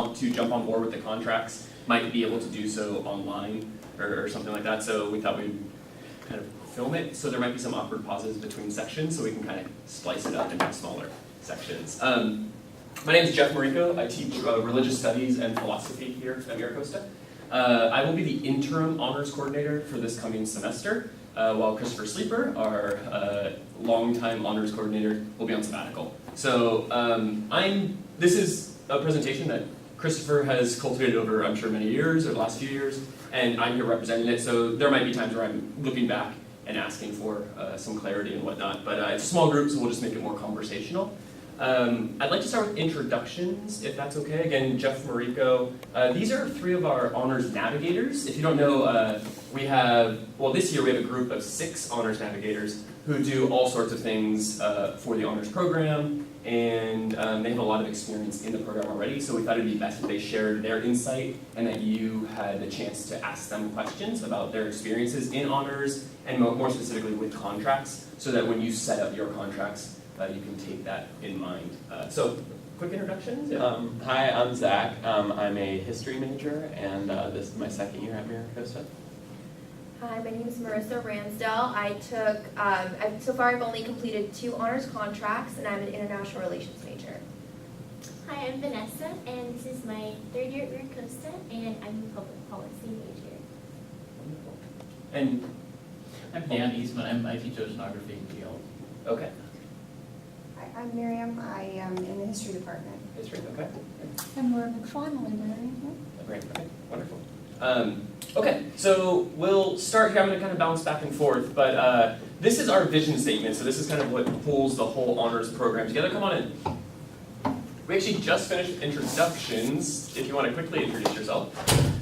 want to jump on board with the contracts might be able to do so online or something like that. So we thought we'd kind of film it. So there might be some awkward pauses between sections so we can kind of splice it up into smaller sections. My name is Jeff Marico. I teach religious studies and philosophy here at MiraCosta. I will be the interim honors coordinator for this coming semester, while Christopher Sleeper, our longtime honors coordinator, will be on sabbatical. So this is a presentation that Christopher has cultivated over, I'm sure, many years, or the last few years, and I'm here representing it, so there might be times where I'm looking back and asking for some clarity and whatnot, but it's a small group, so we'll just make it more conversational. I'd like to start with introductions, if that's okay. Again, Jeff Marico. These are three of our honors navigators. If you don't know, this year we have a group of 6 honors navigators who do all sorts of things for the honors program, and they have a lot of experience in the program already, so we thought it'd be best if they shared their insight and that you had the chance to ask them questions about their experiences in honors, and more specifically with contracts, so that when you set up your contracts, you can take that in mind. So, quick introductions? Yeah. Hi, I'm Zach. I'm a history major, and this is my second year at MiraCosta. Hi, my name is Marissa Ransdell. So far I've only completed 2 honors contracts, and I'm an international relations major. Hi, I'm Vanessa, and this is my 3rd year at MiraCosta, and I'm a public policy major. Wonderful. And I'm Dan Eastman. I teach oceanography and geology. okay. Hi, I'm Miriam. I am in the history department. History, okay. I'm Laura McFarland, librarian. Great, okay, wonderful. Okay, so we'll start here. I'm going to kind of bounce back and forth, but this is our vision statement, so this is kind of what pulls the whole honors program together. Come on in. We actually just finished introductions. If you want to quickly introduce yourself.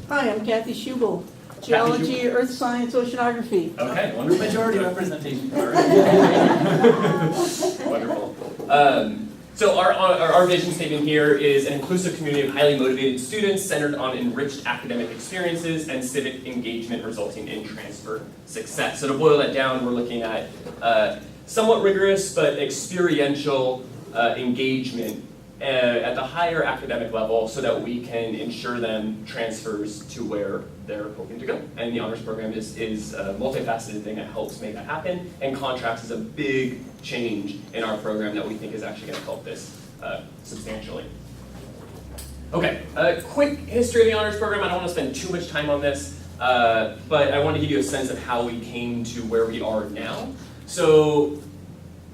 Hi, I'm Kathy Schubel, Geology, Earth Science, Oceanography. Okay, wonderful. Majority representation. All right. Wonderful. So our vision statement here is an inclusive community of highly motivated students centered on enriched academic experiences and civic engagement resulting in transfer success. So to boil that down, we're looking at somewhat rigorous but experiential engagement at the higher academic level so that we can ensure them transfers to where they're hoping to go. And the honors program is a multifaceted thing that helps make that happen, and contracts is a big change in our program that we think is actually going to help this substantially. Okay, a quick history of the honors program. I don't want to spend too much time on this, but I want to give you a sense of how we came to where we are now. So,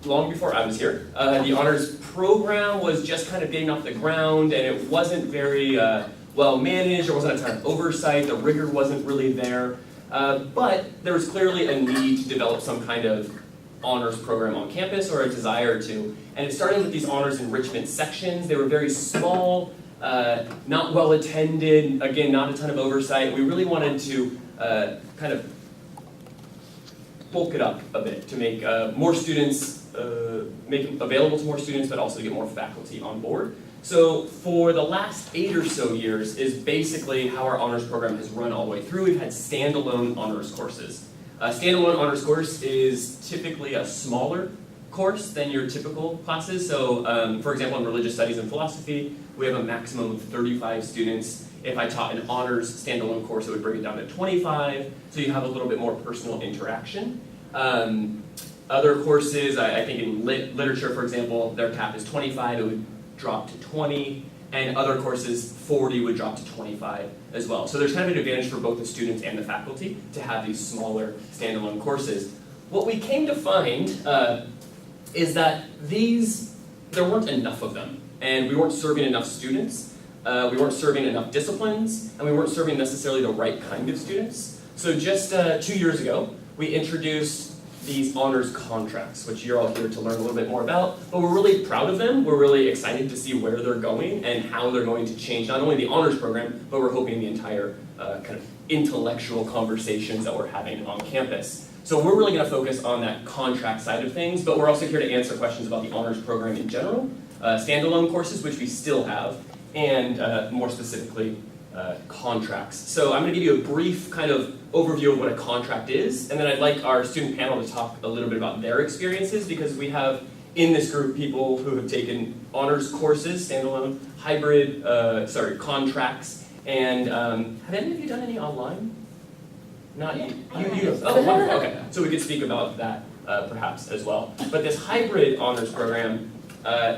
long before I was here, the honors program was just kind of getting off the ground, and it wasn't very well managed. There wasn't a ton of oversight. The rigor wasn't really there. But there was clearly a need to develop some kind of honors program on campus, or a desire to. And it started with these honors enrichment sections. They were very small, not well attended, again, not a ton of oversight. We really wanted to kind of bulk it up a bit to make more students, make it available to more students, but also to get more faculty on board. So for the last 8 or so years is basically how our honors program has run all the way through. We've had standalone honors courses. A standalone honors course is typically a smaller course than your typical classes. So for example, in religious studies and philosophy, we have a maximum of 35 students. If I taught an honors standalone course, it would bring it down to 25, so you have a little bit more personal interaction. Other courses, I think in literature, for example, their cap is 25, it would drop to 20, and other courses, 40 would drop to 25 as well. So there's kind of an advantage for both the students and the faculty to have these smaller standalone courses. What we came to find is that there weren't enough of them, and we weren't serving enough students, we weren't serving enough disciplines, and we weren't serving necessarily the right kind of students. So just 2 years ago, we introduced these honors contracts, which you're all here to learn a little bit more about, but we're really proud of them. We're really excited to see where they're going and how they're going to change not only the honors program, but we're hoping the entire kind of intellectual conversations that we're having on campus. So we're really going to focus on that contract side of things, but we're also here to answer questions about the honors program in general, standalone courses, which we still have, and more specifically, contracts. So I'm going to give you a brief kind of overview of what a contract is, and then I'd like our student panel to talk a little bit about their experiences, because we have in this group people who have taken honors courses, standalone, hybrid, contracts, and have any of you done any online? Not you. You. Oh, wonderful. Okay, so we could speak about that perhaps as well. But this hybrid honors program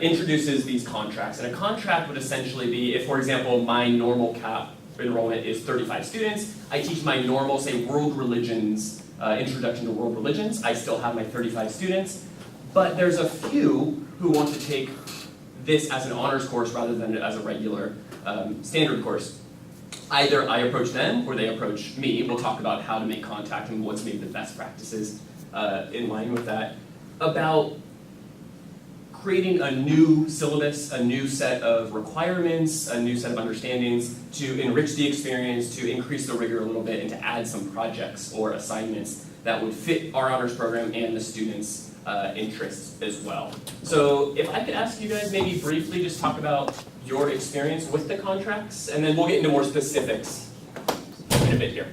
introduces these contracts, and a contract would essentially be if, for example, my normal cap enrollment is 35 students. I teach my normal, say, world religions, introduction to world religions. I still have my 35 students, but there's a few who want to take this as an honors course rather than as a regular standard course. Either I approach them or they approach me. We'll talk about how to make contact and what's maybe the best practices in line with that. About creating a new syllabus, a new set of requirements, a new set of understandings to enrich the experience, to increase the rigor a little bit, and to add some projects or assignments that would fit our honors program and the students' interests as well. So if I could ask you guys maybe briefly just talk about your experience with the contracts, and then we'll get into more specifics in a bit here.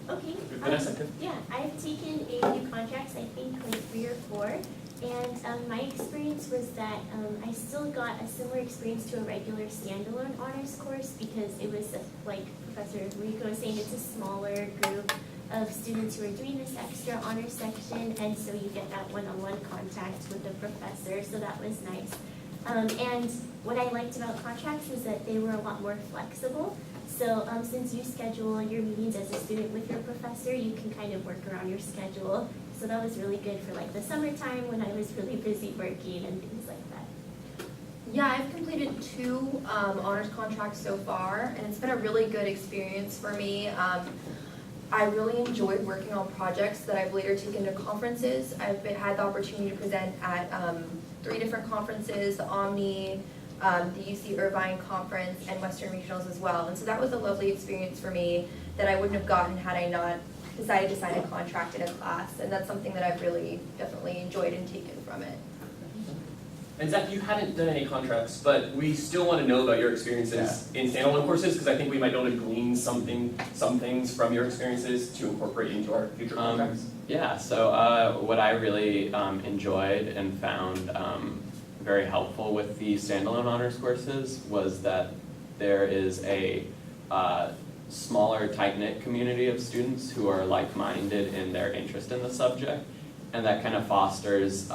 Okay. Vanessa, good. Yeah, I've taken a few contracts, I think like 3 or 4, and my experience was that I still got a similar experience to a regular standalone honors course because it was, like Professor Rico was saying, it's a smaller group of students who are doing this extra honors section, and so you get that one-on-one contact with the professor, so that was nice. And what I liked about contracts was that they were a lot more flexible. So since you schedule your meetings as a student with your professor, you can kind of work around your schedule. So that was really good for like the summertime when I was really busy working and things like that. Yeah, I've completed 2 honors contracts so far, and it's been a really good experience for me. I really enjoyed working on projects that I've later taken to conferences. I've had the opportunity to present at 3 different conferences, the Omni, the UC Irvine Conference, and Western Regionals as well. And so that was a lovely experience for me that I wouldn't have gotten had I not decided to sign a contract in a class. And that's something that I've really definitely enjoyed and taken from it. And Zach, you hadn't done any contracts, but we still want to know about your experiences in standalone courses, because I think we might be able to glean some things from your experiences to incorporate into our future contracts. Yeah, so what I really enjoyed and found very helpful with the standalone honors courses was that there is a smaller, tight-knit community of students who are like-minded in their interest in the subject, and that kind of fosters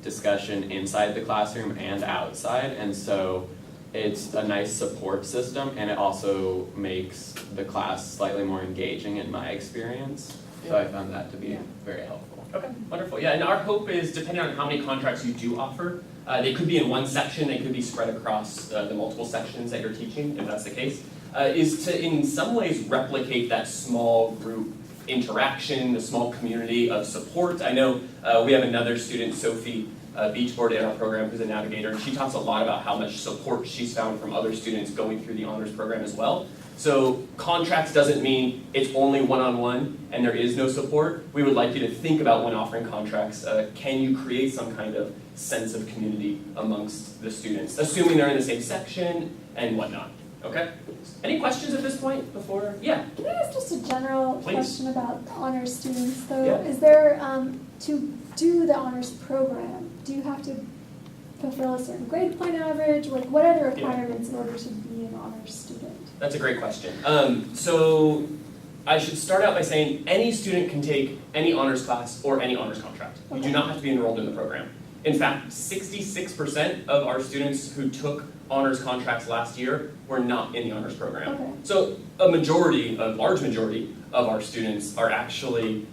discussion inside the classroom and outside, and so it's a nice support system, and it also makes the class slightly more engaging in my experience. So I found that to be very helpful. Okay, wonderful. Yeah, and our hope is, depending on how many contracts you do offer, they could be in one section, they could be spread across the multiple sections that you're teaching, if that's the case, is to in some ways replicate that small group interaction, the small community of support. I know we have another student, Sophie Beachboard, in our program who's a navigator, and she talks a lot about how much support she's found from other students going through the honors program as well. So contracts doesn't mean it's only one-on-one and there is no support. We would like you to think about when offering contracts, can you create some kind of sense of community amongst the students, assuming they're in the same section and whatnot, okay? Any questions at this point before? Yeah. Can I ask just a general Please. question about honors students though? Yeah. Is there, to do the honors program, do you have to fulfill a certain grade point average? Like what are the requirements in order to be an honors student? That's a great question. So I should start out by saying any student can take any honors class or any honors contract. You do not have to be enrolled in the program. In fact, 66% of our students who took honors contracts last year were not in the honors program. Okay. So a large majority of our students are actually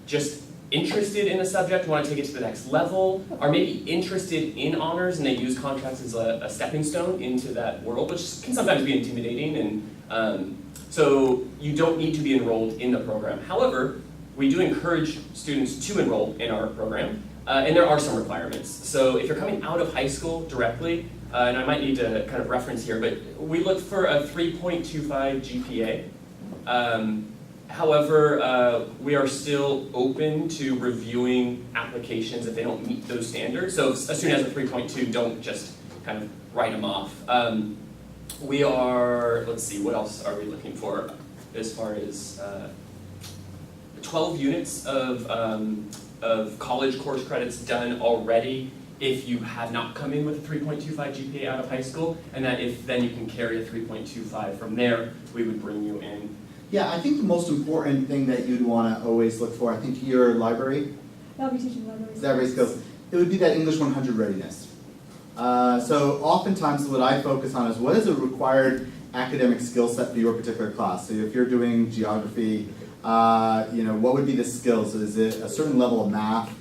just interested in a subject, want to take it to the next level, are maybe interested in honors, and they use contracts as a stepping stone into that world, which can sometimes be intimidating, and so you don't need to be enrolled in the program. However, we do encourage students to enroll in our program, and there are some requirements. So if you're coming out of high school directly, and I might need to kind of reference here, but we look for a 3.25 GPA. However, we are still open to reviewing applications if they don't meet those standards. So as soon as a 3.2, don't just kind of write them off. We are, let's see, what else are we looking for as far as 12 units of of college course credits done already if you have not come in with a 3.25 GPA out of high school, and that if then you can carry a 3.25 from there, we would bring you in. Yeah, I think the most important thing that you'd want to always look for, I think your library I'll be teaching library skills, it would be that English 100 readiness. So oftentimes what I focus on is what is a required academic skill set for your particular class. So if you're doing geography, what would be the skills? Is it a certain level of math?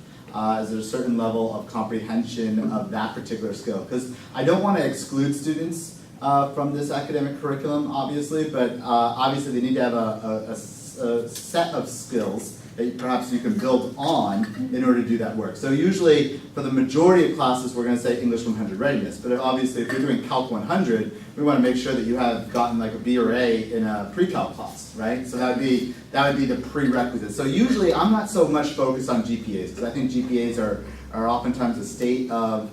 Is there a certain level of comprehension of that particular skill? Because I don't want to exclude students from this academic curriculum, obviously, but obviously they need to have a set of skills that perhaps you can build on in order to do that work. So usually, for the majority of classes, we're going to say English 100 readiness, but obviously if you're doing Calc 100, we want to make sure that you have gotten like a B or A in a pre-calc class, right? So that would be the prerequisite. So usually, I'm not so much focused on GPAs, because I think GPAs are oftentimes a state of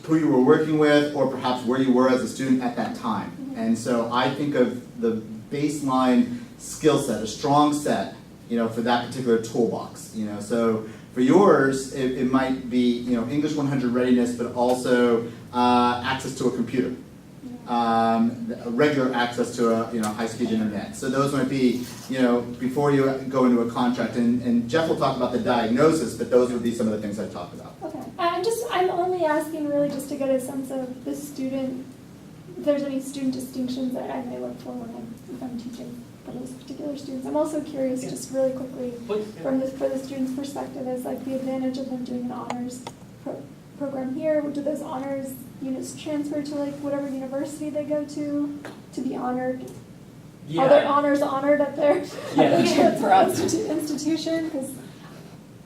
who you were working with, or perhaps where you were as a student at that time. And so I think of the baseline skill set, a strong set, for that particular toolbox. So for yours, it might be English 100 readiness, but also access to a computer, regular access to a high-speed internet. So those might be before you go into a contract. And Jeff will talk about the diagnosis, but those would be some of the things I talked about. Okay, I'm only asking really just to get a sense of the student, if there's any student distinctions that I may look for if I'm teaching for those particular students. I'm also curious, just really quickly, for the student's perspective, is like the advantage of them doing an honors program here. Do those honors units transfer to like whatever university they go to be honored? Yeah. Are their honors honored at their institution? 'Cause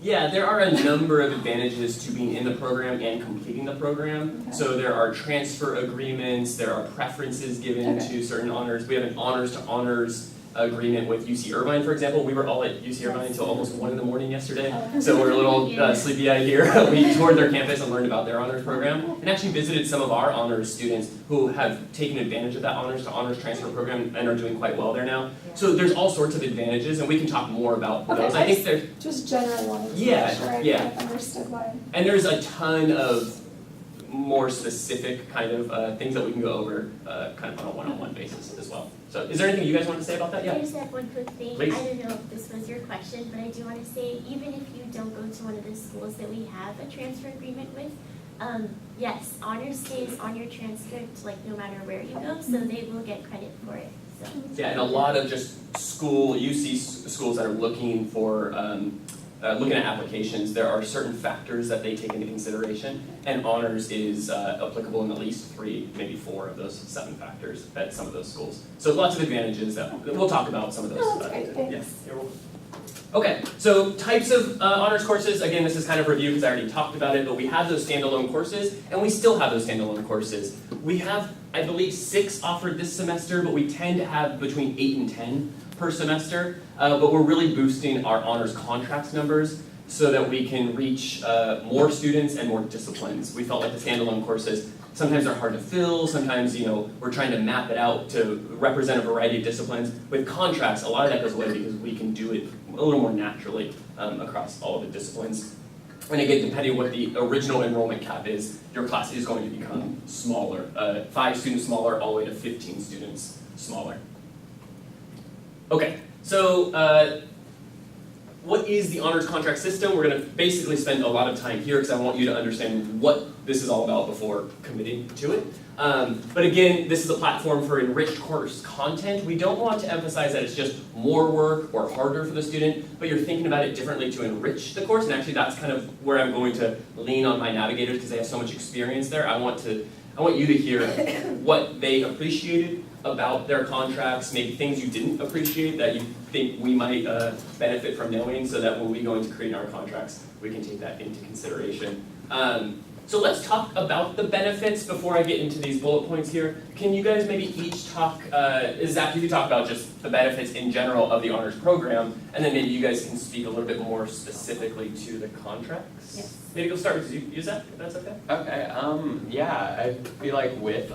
Yeah, there are a number of advantages to being in the program and completing the program. Okay. So there are transfer agreements, there are preferences given to certain honors. We have an honors to honors agreement with UC Irvine, for example. We were all at UC Irvine until almost 1 in the morning yesterday, so we're a little sleepy-eyed here. We toured their campus and learned about their honors program, and actually visited some of our honors students who have taken advantage of that honors to honors transfer program and are doing quite well there now. So there's all sorts of advantages, and we can talk more about those. I think there's just general ones. Yeah, Sure, I yeah. kind of understood why. And there's a ton of more specific kind of things that we can go over kind of on a one-on-one basis as well. So is there anything you guys want to say about that? I Yeah. just have one quick thing. Please. I don't know if this was your question, but I do want to say, even if you don't go to one of the schools that we have a transfer agreement with, yes, honors stays on your transcript, like no matter where you go, so they will get credit for it. So. Yeah, and a lot of just UC schools that are looking for looking at applications, there are certain factors that they take into consideration, and honors is applicable in at least 3, maybe 4 of those 7 factors at some of those schools. So lots of advantages that we'll talk about some of those. Oh, that's great, thanks. Yeah, you're welcome. Okay, so types of honors courses, again, this is kind of review because I already talked about it, but we have those standalone courses, and we still have those standalone courses. We have, I believe, 6 offered this semester, but we tend to have between 8 and 10 per semester, but we're really boosting our honors contracts numbers so that we can reach more students and more disciplines. We felt like the standalone courses sometimes are hard to fill, sometimes we're trying to map it out to represent a variety of disciplines. With contracts, a lot of that goes away because we can do it a little more naturally across all of the disciplines. And again, depending on what the original enrollment cap is, your class is going to become smaller, 5 students smaller all the way to 15 students smaller. Okay, so what is the honors contract system? We're going to basically spend a lot of time here because I want you to understand what this is all about before committing to it. But again, this is a platform for enriched course content. We don't want to emphasize that it's just more work or harder for the student, but you're thinking about it differently to enrich the course, and actually that's kind of where I'm going to lean on my navigators because they have so much experience there. I want you to hear what they appreciated about their contracts, maybe things you didn't appreciate that you think we might benefit from knowing, so that when we go into creating our contracts, we can take that into consideration. So let's talk about the benefits before I get into these bullet points here. Can you guys maybe each talk, Zach, you can talk about just the benefits in general of the honors program, and then maybe you guys can speak a little bit more specifically to the contracts? Yes. Maybe we'll start with you, Zach, if that's okay? Okay, yeah, I feel like with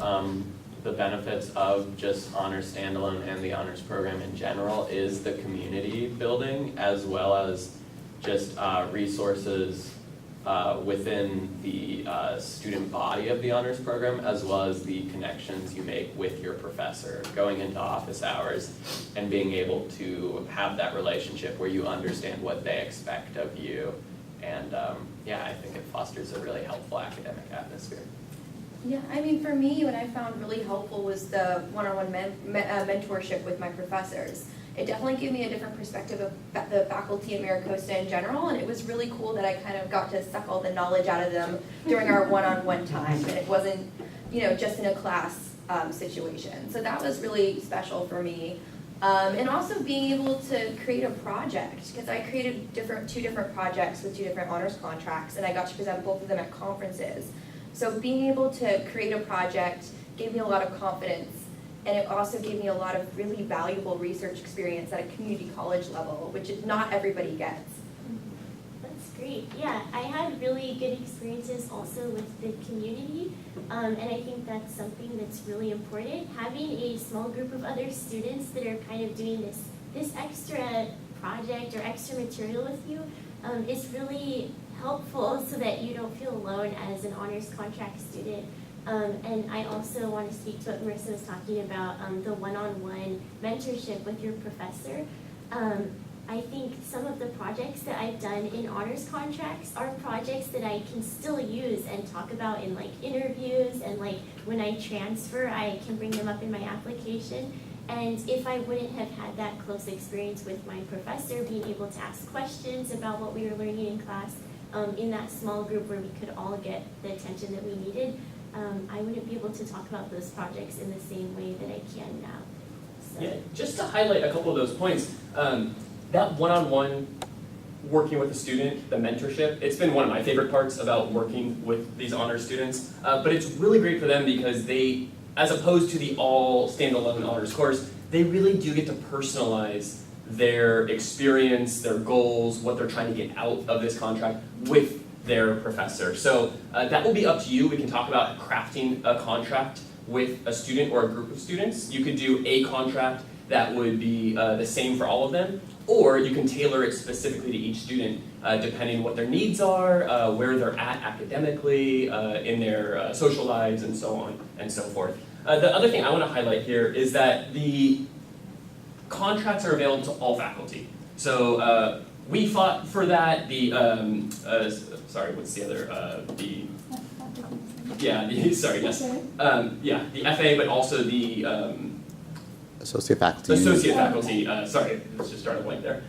the benefits of just honors standalone and the honors program in general is the community building, as well as just resources within the student body of the honors program, as well as the connections you make with your professor, going into office hours and being able to have that relationship where you understand what they expect of you. And yeah, I think it fosters a really helpful academic atmosphere. Yeah, I mean, for me, what I found really helpful was the one-on-one mentorship with my professors. It definitely gave me a different perspective of the faculty at MiraCosta in general, and it was really cool that I kind of got to suck all the knowledge out of them during our one-on-one time, and it wasn't, you know, just in a class situation. So that was really special for me. And also being able to create a project, because I created two different projects with 2 different honors contracts, and I got to present both of them at conferences. So being able to create a project gave me a lot of confidence, and it also gave me a lot of really valuable research experience at a community college level, which not everybody gets. That's great. Yeah, I had really good experiences also with the community, and I think that's something that's really important. Having a small group of other students that are kind of doing this extra project or extra material with you is really helpful so that you don't feel alone as an honors contract student. And I also want to speak to what Marissa was talking about, the one-on-one mentorship with your professor. I think some of the projects that I've done in honors contracts are projects that I can still use and talk about in like interviews, and like when I transfer, I can bring them up in my application. And if I wouldn't have had that close experience with my professor, being able to ask questions about what we were learning in class, in that small group where we could all get the attention that we needed, I wouldn't be able to talk about those projects in the same way that I can now. So. Yeah, just to highlight a couple of those points, that one-on-one working with a student, the mentorship, it's been one of my favorite parts about working with these honors students, but it's really great for them because they, as opposed to the all standalone honors course, they really do get to personalize their experience, their goals, what they're trying to get out of this contract with their professor. So that will be up to you. We can talk about crafting a contract with a student or a group of students. You could do a contract that would be the same for all of them, or you can tailor it specifically to each student depending what their needs are, where they're at academically, in their social lives, and so on and so forth. The other thing I want to highlight here is that the contracts are available to all faculty. So we fought for that. The sorry, what's the other? The FA, but also the Associate faculty. Associate faculty. Sorry, let's just start a blank there.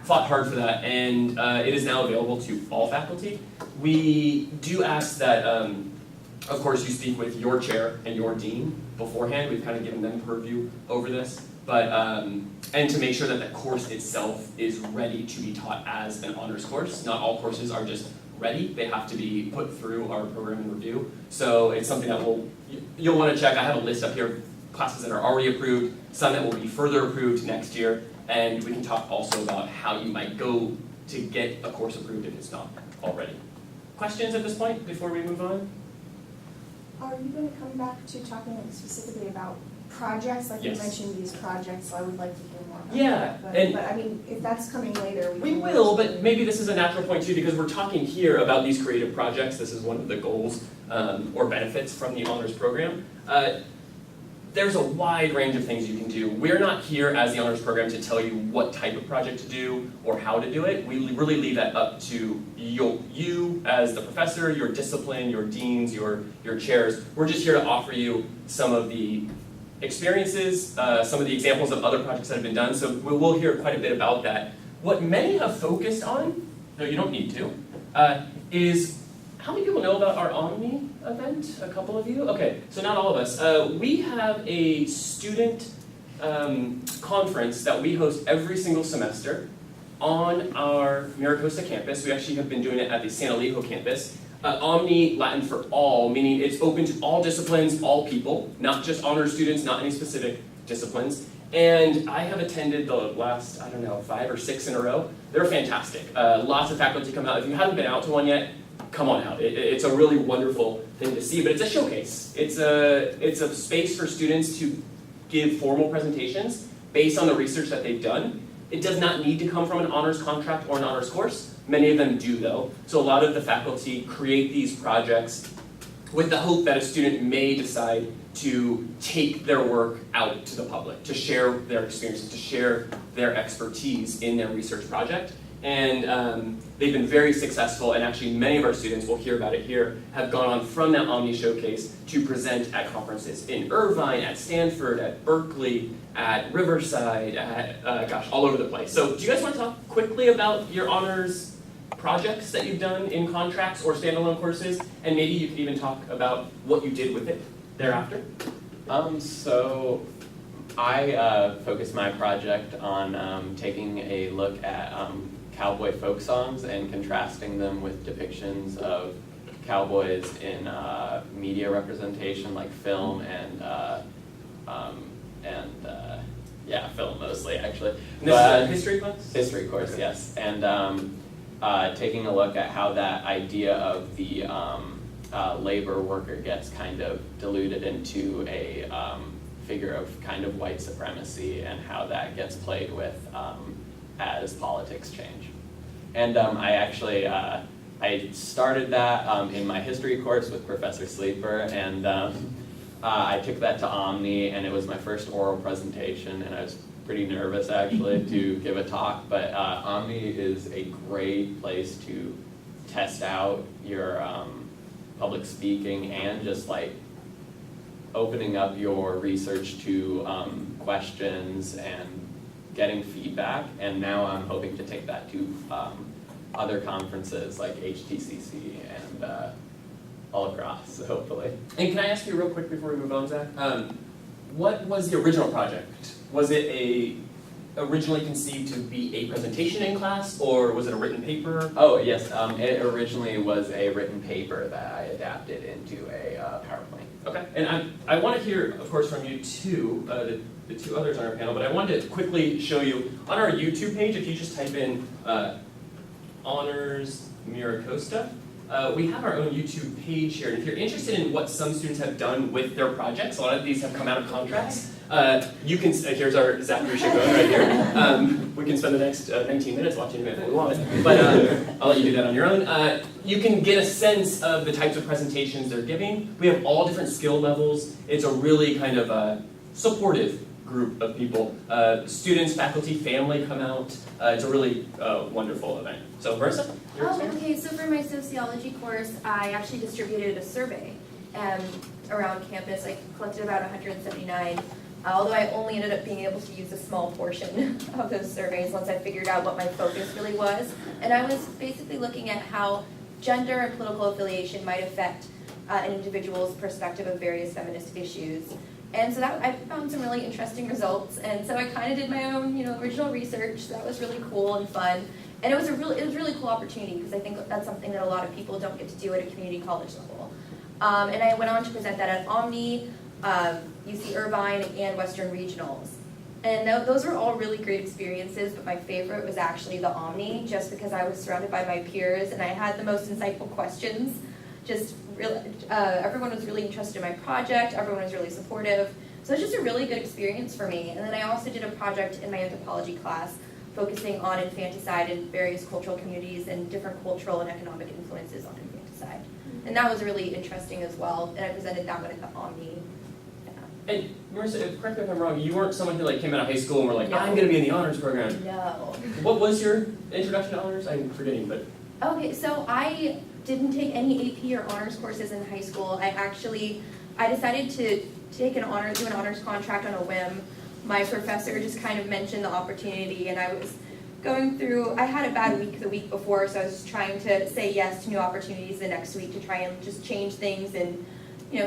Fought hard for that, and it is now available to all faculty. We do ask that, of course, you speak with your chair and your dean beforehand. We've kind of given them purview over this. But, and to make sure that the course itself is ready to be taught as an honors course. Not all courses are just ready. They have to be put through our program and review. So it's something that you'll want to check. I have a list up here of classes that are already approved, some that will be further approved next year, and we can talk also about how you might go to get a course approved if it's not already. Questions at this point before we move on? Are you going to come back to talking specifically about projects? Like Yes. you mentioned these projects, so I would like to hear more about Yeah, that. and But I mean, if that's coming later, we can will, but maybe this is a natural point too, because we're talking here about these creative projects. This is one of the goals or benefits from the honors program. There's a wide range of things you can do. We're not here as the honors program to tell you what type of project to do or how to do it. We really leave that up to you as the professor, your discipline, your deans, your chairs. We're just here to offer you some of the experiences, some of the examples of other projects that have been done. So we'll hear quite a bit about that. What many have focused on, no, you don't need to, is how many people know about our Omni event? A couple of you? Okay, so not all of us. We have a student conference that we host every single semester on our MiraCosta campus. We actually have been doing it at the San Elijo campus. Omni, Latin for all, meaning it's open to all disciplines, all people, not just honors students, not any specific disciplines. And I have attended the last, 5 or 6 in a row. They're fantastic. Lots of faculty come out. If you haven't been out to one yet, come on out. It's a really wonderful thing to see, but it's a showcase. It's a space for students to give formal presentations based on the research that they've done, It does not need to come from an honors contract or an honors course. Many of them do though. So a lot of the faculty create these projects with the hope that a student may decide to take their work out to the public, to share their experiences, to share their expertise in their research project. And they've been very successful, and actually many of our students, we'll hear about it here, have gone on from that Omni Showcase to present at conferences in Irvine, at Stanford, at Berkeley, at Riverside, at, all over the place. So do you guys want to talk quickly about your honors projects that you've done in contracts or standalone courses? And maybe you could even talk about what you did with it thereafter. So I focused my project on taking a look at cowboy folk songs and contrasting them with depictions of cowboys in media representation, like film and film mostly actually. And this is a history class? History course, Okay. yes, and taking a look at how that idea of the labor worker gets kind of diluted into a figure of kind of white supremacy, and how that gets played with as politics change. And I actually, I started that in my history course with Professor Sleeper, and I took that to Omni, and it was my first oral presentation, and I was pretty nervous actually to give a talk, but Omni is a great place to test out your public speaking and just like opening up your research to questions and getting feedback. And now I'm hoping to take that to other conferences like HTCC and all across, hopefully. And can I ask you real quick before we move on, Zach? What was the original project? Was it originally conceived to be a presentation in class, or was it a written paper? Oh, yes, it originally was a written paper that I adapted into a PowerPoint. Okay, and I want to hear, of course, from you too, the two others on our panel, but I wanted to quickly show you, on our YouTube page, if you just type in Honors MiraCosta, we have our own YouTube page here, and if you're interested in what some students have done with their projects, a lot of these have come out of contracts. You can, here's our Zachary Chagon right here. We can spend the next 19 minutes watching it if we want, but I'll let you do that on your own. You can get a sense of the types of presentations they're giving. We have all different skill levels. It's a really kind of supportive group of people. Students, faculty, family come out. It's a really wonderful event. So Marissa? Okay, so for my sociology course, I actually distributed a survey around campus. I collected about 179, although I only ended up being able to use a small portion of those surveys once I figured out what my focus really was. And I was basically looking at how gender and political affiliation might affect an individual's perspective of various feminist issues. And so I found some really interesting results, and so I kind of did my own, original research. So that was really cool and fun, and it was a really cool opportunity, because I think that's something that a lot of people don't get to do at a community college level. And I went on to present that at Omni, UC Irvine, and Western Regionals. And those were all really great experiences, but my favorite was actually the Omni, just because I was surrounded by my peers and I had the most insightful questions. Everyone was really interested in my project, everyone was really supportive. So it was just a really good experience for me. And then I also did a project in my anthropology class focusing on infanticide in various cultural communities and different cultural and economic influences on infanticide. And that was really interesting as well, and I presented that one at the Omni. Yeah. And Marissa, correct me if I'm wrong, you weren't someone who came out of high school and were like, No. I'm going to be in the honors program. No. What was your introduction to honors? I'm forgetting, but... Okay, so I didn't take any AP or honors courses in high school. I decided to do an honors contract on a whim. My professor just kind of mentioned the opportunity, and I was going through, I had a bad week the week before, so I was just trying to say yes to new opportunities the next week to try and just change things and,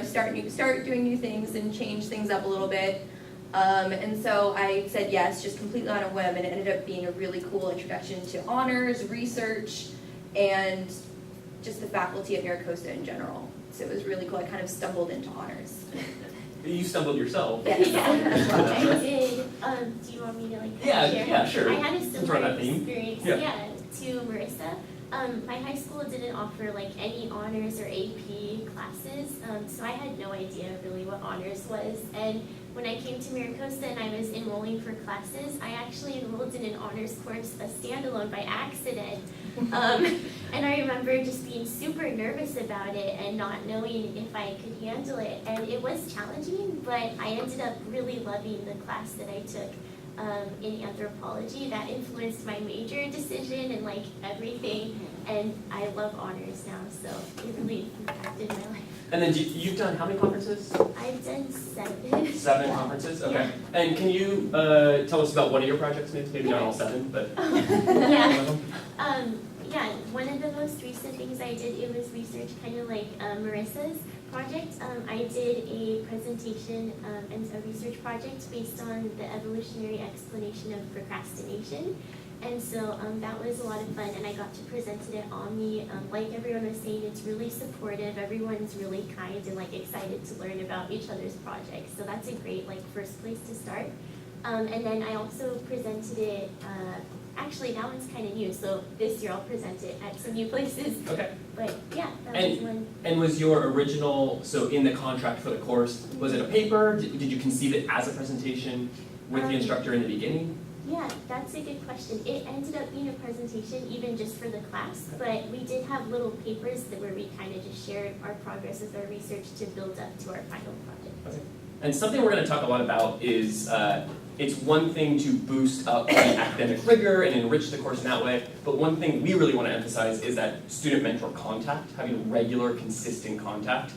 start doing new things and change things up a little bit. And so I said yes, just completely on a whim, and it ended up being a really cool introduction to honors, research, and just the faculty at MiraCosta in general. So it was really cool. I kind of stumbled into honors. You stumbled yourself. Yes. I did. Do you want me to share? Yeah, sure. I had a Let's run similar that theme. experience, to Marissa. My high school didn't offer any honors or AP classes, so I had no idea really what honors was. And when I came to MiraCosta and I was enrolling for classes, I actually enrolled in an honors course, a standalone, by accident. And I remember just being super nervous about it and not knowing if I could handle it. And it was challenging, but I ended up really loving the class that I took in anthropology. That influenced my major decision and like everything. And I love honors now, so it really impacted my life. And then you've done how many conferences? I've done 7. 7 conferences, okay. Yeah. And can you tell us about one of your projects, maybe not all 7, but Yeah. one of them? Yeah, one of the most recent things I did, it was research kind of like Marissa's project. I did a presentation and a research project based on the evolutionary explanation of procrastination. And so that was a lot of fun, and I got to present it at Omni. Like everyone was saying, it's really supportive. Everyone's really kind and like excited to learn about each other's projects. So that's a great like first place to start. And then I also presented it, actually that one's kind of new, so this year I'll present it at some new places. Okay. But yeah, that was one. And was your original, so in the contract for the course, was it a paper? Did you conceive it as a presentation with the instructor in the beginning? Yeah, that's a good question. It ended up being a presentation even just for the class, but we did have little papers where we kind of just shared our progress with our research to build up to our final project. Okay. And something we're going to talk a lot about is it's one thing to boost up the academic rigor and enrich the course in that way, but one thing we really want to emphasize is that student-mentor contact, having regular, consistent contact,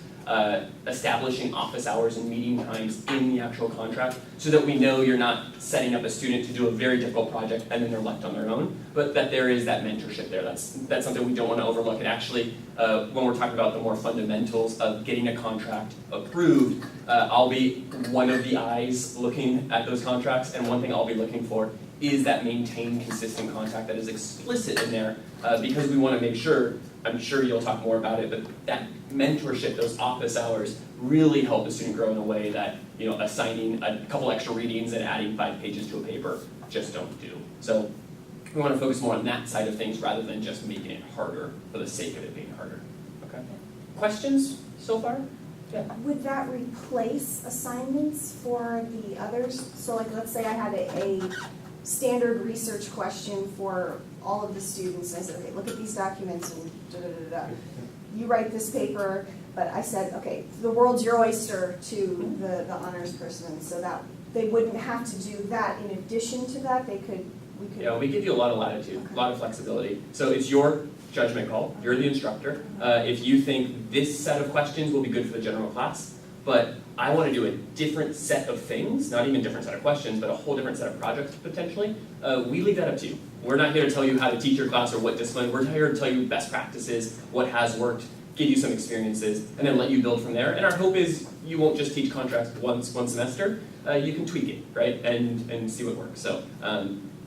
establishing office hours and meeting times in the actual contract so that we know you're not setting up a student to do a very difficult project and then they're left on their own, but that there is that mentorship there. That's something we don't want to overlook. And actually, when we're talking about the more fundamentals of getting a contract approved, I'll be one of the eyes looking at those contracts, and one thing I'll be looking for is that maintained consistent contact that is explicit in there, because we want to make sure, I'm sure you'll talk more about it, but that mentorship, those office hours, really help the student grow in a way that, you know, assigning a couple extra readings and adding 5 pages to a paper just don't do. So we want to focus more on that side of things rather than just making it harder for the sake of it being harder. Okay. Questions so far? Yeah. Would that replace assignments for the others? So like, let's say I had a standard research question for all of the students. I said, okay, look at these documents and da-da-da-da. You write this paper, but I said, okay, the world's your oyster to the honors person, so that they wouldn't have to do that. In addition to that, we could. Yeah, we give you a lot of latitude, a lot of flexibility. So it's your judgment call. You're the instructor. If you think this set of questions will be good for the general class, but I want to do a different set of things, not even a different set of questions, but a whole different set of projects potentially, we leave that up to you. We're not here to tell you how to teach your class or what discipline. We're here to tell you best practices, what has worked, give you some experiences, and then let you build from there. And our hope is you won't just teach contracts one semester. You can tweak it, right, and see what works. So,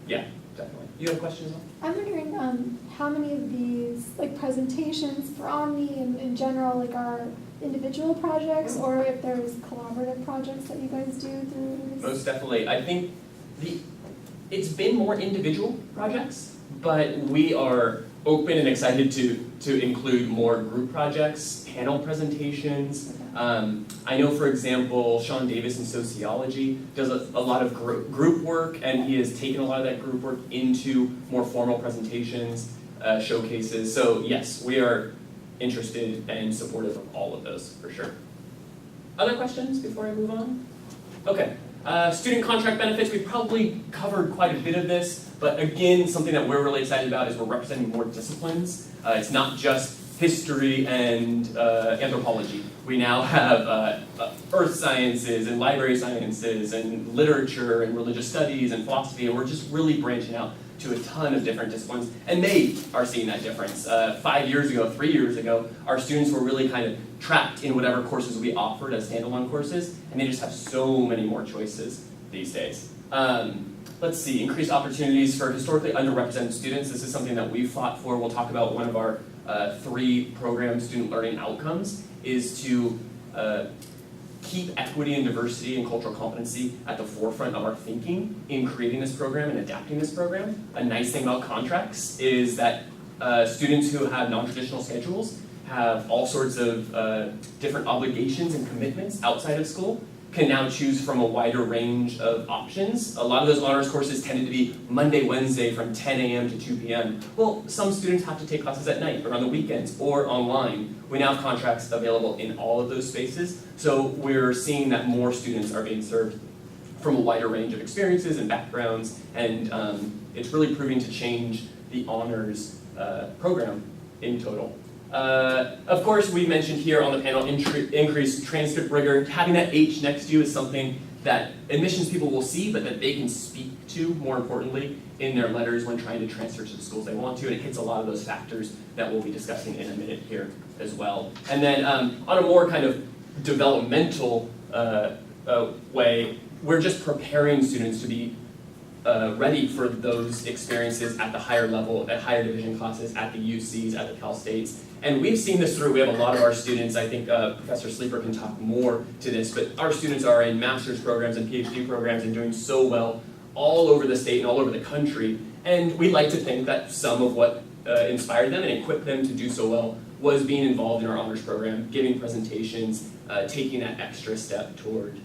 yeah, definitely. You have questions? I'm wondering how many of these like presentations for Omni and in general like are individual projects, or if there's collaborative projects that you guys do through this? Most definitely. I think it's been more individual projects, but we are open and excited to include more group projects, panel presentations. I know, for example, Sean Davis in sociology does a lot of group work, and he has taken a lot of that group work into more formal presentations, showcases. So yes, we are interested and supportive of all of those, for sure. Other questions before I move on? Okay. Student contract benefits, we probably covered quite a bit of this, but again, something that we're really excited about is we're representing more disciplines. It's not just history and anthropology. We now have earth sciences and library sciences and literature and religious studies and philosophy, and we're just really branching out to a ton of different disciplines, and they are seeing that difference. 5 years ago, 3 years ago, our students were really kind of trapped in whatever courses we offered as standalone courses, and they just have so many more choices these days. Let's see, increased opportunities for historically underrepresented students. This is something that we fought for. We'll talk about one of our 3 program student learning outcomes is to keep equity and diversity and cultural competency at the forefront of our thinking in creating this program and adapting this program. A nice thing about contracts is that students who have non-traditional schedules have all sorts of different obligations and commitments outside of school. can now choose from a wider range of options. A lot of those honors courses tended to be Monday, Wednesday from 10 a.m. to 2 p.m. Well, some students have to take classes at night or on the weekends or online. We now have contracts available in all of those spaces, so we're seeing that more students are being served from a wider range of experiences and backgrounds, and it's really proving to change the honors program in total. Of course, we mentioned here on the panel increased transcript rigor. Having that H next to you is something that admissions people will see, but that they can speak to, more importantly, in their letters when trying to transfer to the schools they want to, and it hits a lot of those factors that we'll be discussing in a minute here as well. And then on a more kind of developmental way, we're just preparing students to be ready for those experiences at the higher level, at higher division classes, at the UCs, at the Cal States. And we've seen this through, we have a lot of our students, I think Professor Sleeper can talk more to this, but our students are in master's programs and PhD programs and doing so well all over the state and all over the country. And we like to think that some of what inspired them and equipped them to do so well was being involved in our honors program, giving presentations, taking that extra step toward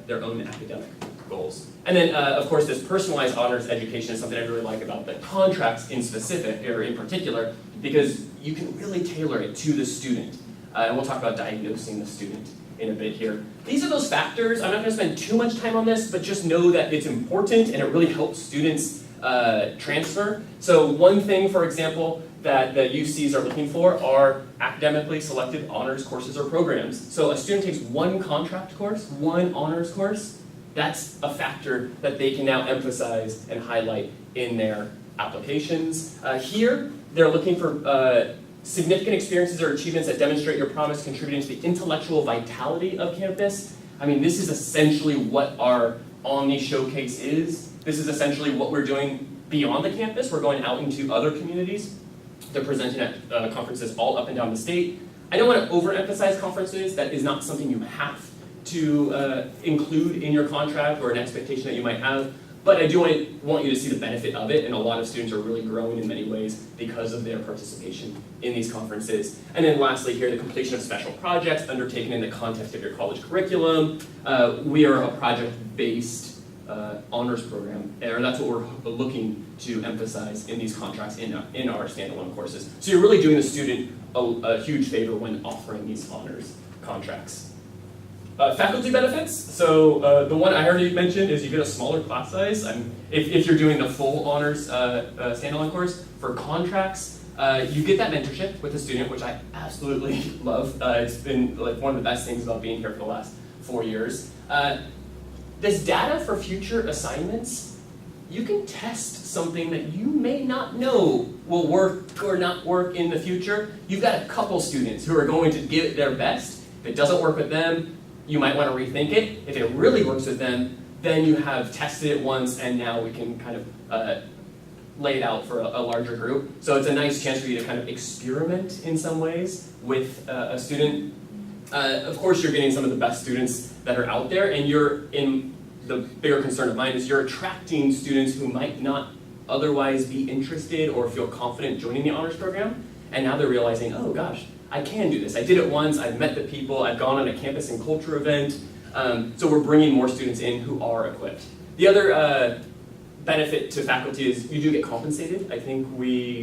their own academic goals. And then, of course, this personalized honors education is something I really like about the contracts in specific, or in particular, because you can really tailor it to the student. And we'll talk about diagnosing the student in a bit here. These are those factors. I'm not going to spend too much time on this, but just know that it's important and it really helps students transfer. So one thing, for example, that the UCs are looking for are academically selected honors courses or programs. So a student takes one contract course, one honors course, that's a factor that they can now emphasize and highlight in their applications. Here, they're looking for significant experiences or achievements that demonstrate your promise contributing to the intellectual vitality of campus. I mean, this is essentially what our Omni Showcase is. This is essentially what we're doing beyond the campus. We're going out into other communities. They're presenting at conferences all up and down the state. I don't want to overemphasize conferences. That is not something you have to include in your contract or an expectation that you might have, but I do want you to see the benefit of it, and a lot of students are really growing in many ways because of their participation in these conferences. And then lastly here, the completion of special projects undertaken in the context of your college curriculum. We are a project-based honors program, or that's what we're looking to emphasize in these contracts in our standalone courses. So you're really doing the student a huge favor when offering these honors contracts. Faculty benefits, so the one I already mentioned is you get a smaller class size. If you're doing the full honors standalone course. For contracts, you get that mentorship with the student, which I absolutely love. It's been like one of the best things about being here for the last 4 years. This data for future assignments, you can test something that you may not know will work or not work in the future. You've got a couple students who are going to give it their best. If it doesn't work with them, you might want to rethink it. If it really works with them, then you have tested it once and now we can kind of lay it out for a larger group. So it's a nice chance for you to kind of experiment in some ways with a student. Of course, you're getting some of the best students that are out there, and the bigger concern of mine is you're attracting students who might not otherwise be interested or feel confident joining the honors program, and now they're realizing, oh gosh, I can do this. I did it once, I've met the people, I've gone on a campus and culture event, so we're bringing more students in who are equipped. The other benefit to faculty is you do get compensated. I think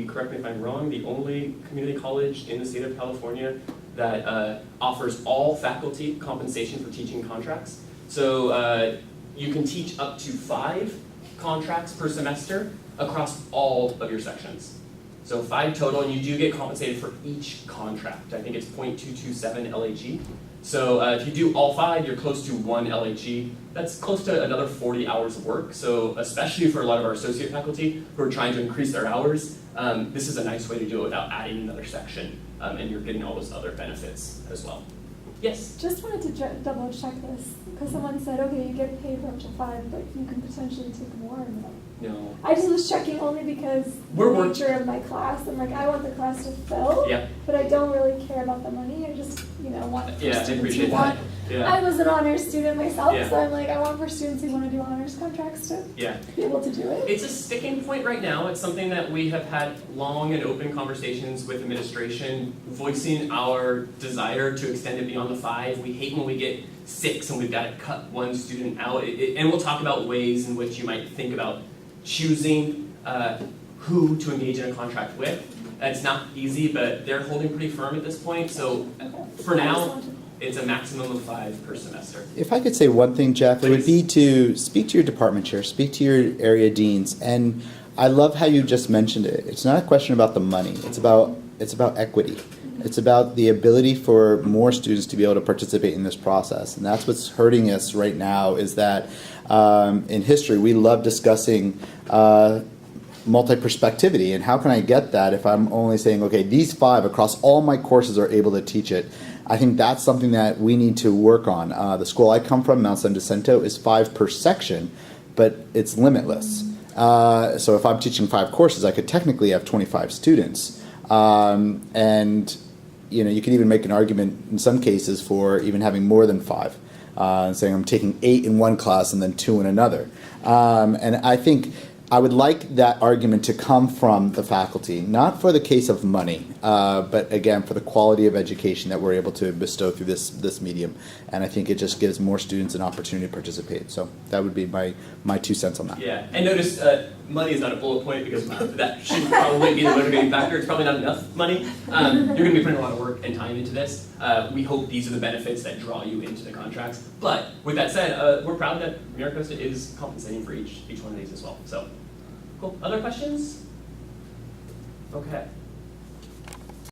correct me if I'm wrong, the only community college in the state of California that offers all faculty compensation for teaching contracts. So you can teach up to 5 contracts per semester across all of your sections. So 5 total, and you do get compensated for each contract. I think it's 0.227 LHE. So if you do all 5, you're close to 1 LHE. That's close to another 40 hours of work. So especially for a lot of our associate faculty who are trying to increase their hours, this is a nice way to do it without adding another section, and you're getting all those other benefits as well. Yes? Just wanted to double check this, because someone said, okay, you get paid for up to 5, but you can potentially take more. No. I just was checking only because the nature of my class. I'm like, I want the class to fill, Yeah. but I don't really care about the money. I just, want for Yeah, I students appreciate who want. that. Yeah. I was an honors student myself, Yeah. so I'm like, I want for students who want to do honors contracts to Yeah. be able to do it. It's a sticking point right now. It's something that we have had long and open conversations with administration, voicing our desire to extend it beyond around the 5. We hate when we get 6 and we've got to cut one student out. And we'll talk about ways in which you might think about choosing who to engage in a contract with. It's not easy, but they're holding pretty firm at this point. So for now, it's a maximum of 5 per semester. If I could say one thing, Jeff, it would be to speak to your department chair, speak to your area deans, and I love how you just mentioned it. It's not a question about the money. It's about equity. It's about the ability for more students to be able to participate in this process, and that's what's hurting us right now. Is that in history we love discussing multi-perspectivity, and how can I get that if I'm only saying, okay, these 5 across all my courses are able to teach it. I think that's something that we need to work on. The school I come from, Mount San Jacinto, is 5 per section, but it's limitless. So if I'm teaching 5 courses, I could technically have 25 students. And you can even make an argument in some cases for even having more than 5, and saying I'm taking 8 in one class and then 2 in another. And I think I would like that argument to come from the faculty, not for the case of money, but again for the quality of education that we're able to bestow through this medium. And I think it just gives more students an opportunity to participate. So that would be my 2 cents on that. Yeah, and notice money is not a bullet point because that should probably be the motivating factor. It's probably not enough money. You're going to be putting a lot of work and time into this. We hope these are the benefits that draw you into the contracts. But with that said, we're proud that MiraCosta is compensating for each one of these as well. So, cool. Other questions? Okay.